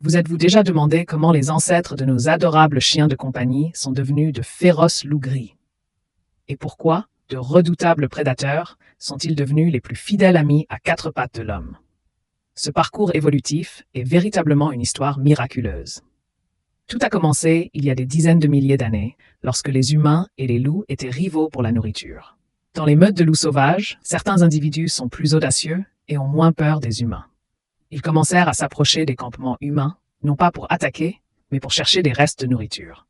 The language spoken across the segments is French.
Vous êtes-vous déjà demandé comment les ancêtres de nos adorables chiens de compagnie sont devenus de féroces loups gris? Et pourquoi de redoutables prédateurs sont-ils devenus les plus fidèles amis à quatre pattes de l'homme? Ce parcours évolutif est véritablement une histoire miraculeuse. Tout a commencé il y a des dizaines de milliers d'années, lorsque les humains et les loups étaient rivaux pour la nourriture. Dans les meutes de loups sauvages, certains individus sont plus audacieux et ont moins peur des humains. Ils commencèrent à s'approcher des campements humains, non pas pour attaquer, mais pour chercher des restes de nourriture.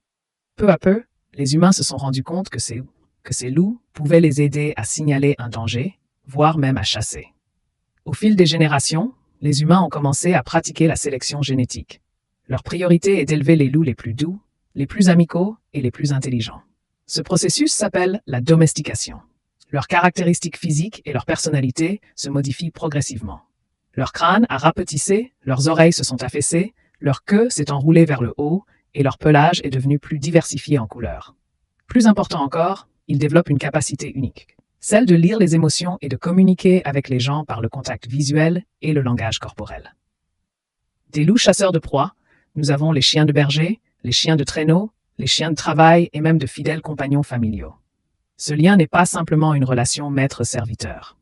Peu à peu, les humains se sont rendus compte que ces loups pouvaient les aider à signaler un danger, voire même à chasser. Au fil des générations, les humains ont commencé à pratiquer la sélection génétique. Leur priorité est d'élever les loups les plus doux, les plus amicaux et les plus intelligents. Ce processus s'appelle la domestication. Leurs caractéristiques physiques et leur personnalité se modifient progressivement. Leur crâne a rapetissé, leurs oreilles se sont affaissées, leur queue s'est enroulée vers le haut et leur pelage est devenu plus diversifié en couleurs. Plus important encore, ils développent une capacité unique, celle de lire les émotions et de communiquer avec les gens par le contact visuel et le langage corporel. Des loups chasseurs de proies, nous avons les chiens de berger, les chiens de traîneau, les chiens de travail et même de fidèles compagnons familiaux. Ce lien n'est pas simplement une relation maître-serviteur.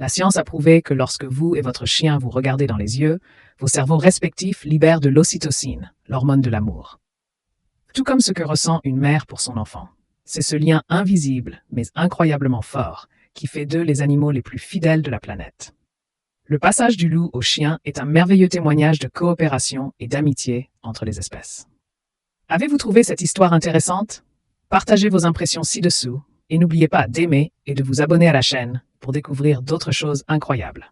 La science a prouvé que lorsque vous et votre chien vous regardez dans les yeux, vos cerveaux respectifs libèrent de l'ocytocine, l'hormone de l'amour. Tout comme ce que ressent une mère pour son enfant. C'est ce lien invisible, mais incroyablement fort, qui fait d'eux les animaux les plus fidèles de la planète. Le passage du loup au chien est un merveilleux témoignage de coopération et d'amitié entre les espèces. Avez-vous trouvé cette histoire intéressante? Partagez vos impressions ci-dessous et n'oubliez pas d'aimer et de vous abonner à la chaîne pour découvrir d'autres choses incroyables.